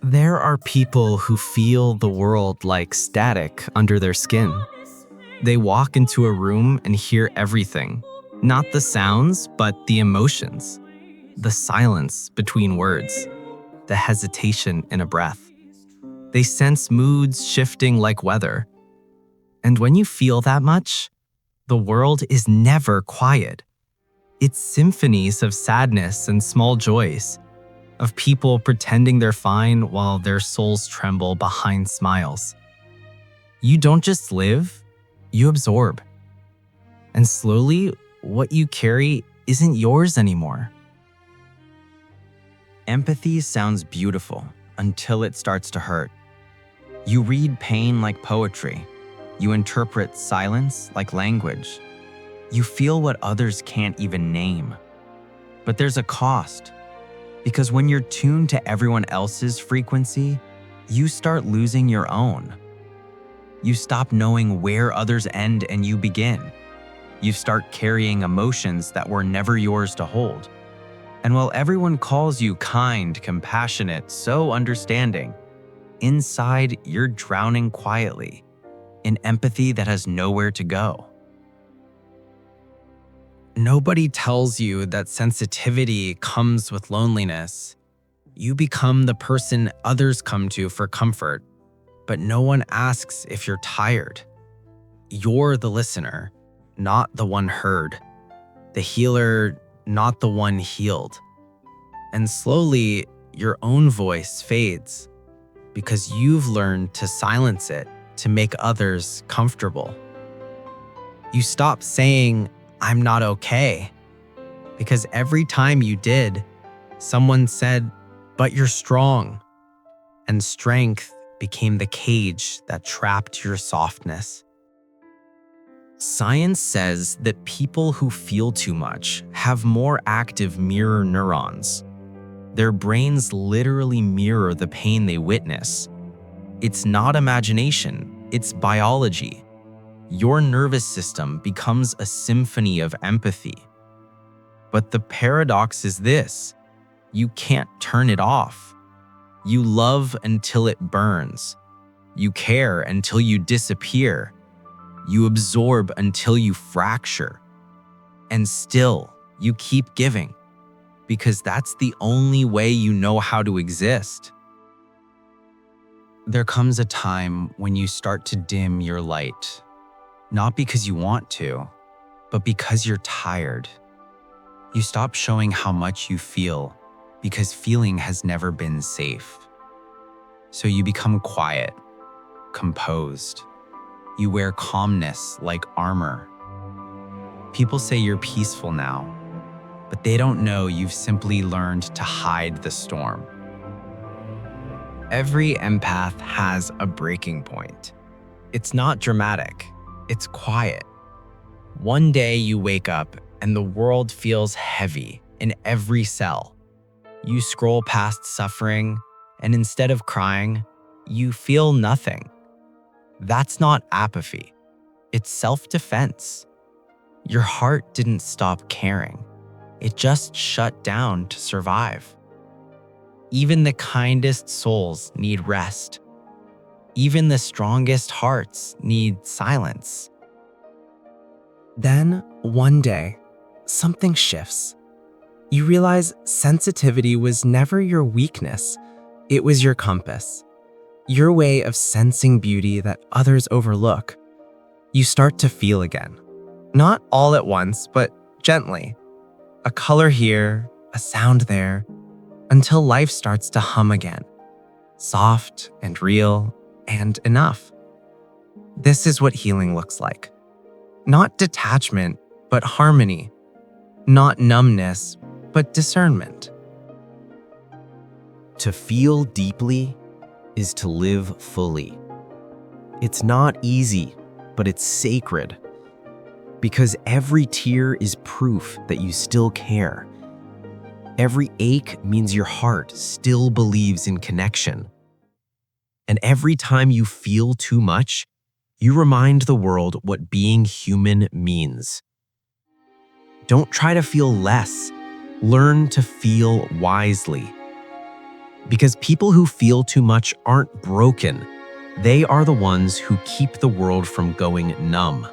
There are people who feel the world like static under their skin. They walk into a room and hear everything. Not the sounds, but the emotions. The silence between words. The hesitation in a breath. They sense moods shifting like weather. And when you feel that much, the world is never quiet. It's symphonies of sadness and small joys, of people pretending they're fine while their souls tremble behind smiles. You don't just live, you absorb. And slowly, what you carry isn't yours anymore. Empathy sounds beautiful until it starts to hurt. You read pain like poetry. You interpret silence like language. You feel what others can't even name. But there's a cost. Because when you're tuned to everyone else's frequency, you start losing your own. You stop knowing where others end and you begin. You start carrying emotions that were never yours to hold. And while everyone calls you kind, compassionate, so understanding, inside you're drowning quietly in empathy that has nowhere to go. Nobody tells you that sensitivity comes with loneliness. You become the person others come to for comfort, but no one asks if you're tired. You're the listener, not the one heard. The healer, not the one healed. And slowly, your own voice fades because you've learned to silence it to make others comfortable. You stop saying, "I'm not okay," because every time you did, someone said, "But you're strong." And strength became the cage that trapped your softness. Science says that people who feel too much have more active mirror neurons. Their brains literally mirror the pain they witness. It's not imagination, it's biology. Your nervous system becomes a symphony of empathy. But the paradox is this: you can't turn it off. You love until it burns. You care until you disappear. You absorb until you fracture. And still, you keep giving, because that's the only way you know how to exist. There comes a time when you start to dim your light, not because you want to, but because you're tired. You stop showing how much you feel because feeling has never been safe. So you become quiet, composed. You wear calmness like armor. People say you're peaceful now, but they don't know you've simply learned to hide the storm. Every empath has a breaking point. It's not dramatic, it's quiet. One day you wake up and the world feels heavy in every cell. You scroll past suffering, and instead of crying, you feel nothing. That's not apathy, it's self-defense. Your heart didn't stop caring. It just shut down to survive. Even the kindest souls need rest. Even the strongest hearts need silence. Then, one day, something shifts. You realize sensitivity was never your weakness. It was your compass. Your way of sensing beauty that others overlook. You start to feel again. Not all at once, but gently. A color here, a sound there, until life starts to hum again. Soft and real and enough. This is what healing looks like. Not detachment, but harmony. Not numbness, but discernment. To feel deeply is to live fully. It's not easy, but it's sacred. Because every tear is proof that you still care. Every ache means your heart still believes in connection. And every time you feel too much, you remind the world what being human means. Don't try to feel less. Learn to feel wisely. Because people who feel too much aren't broken. They are the ones who keep the world from going numb.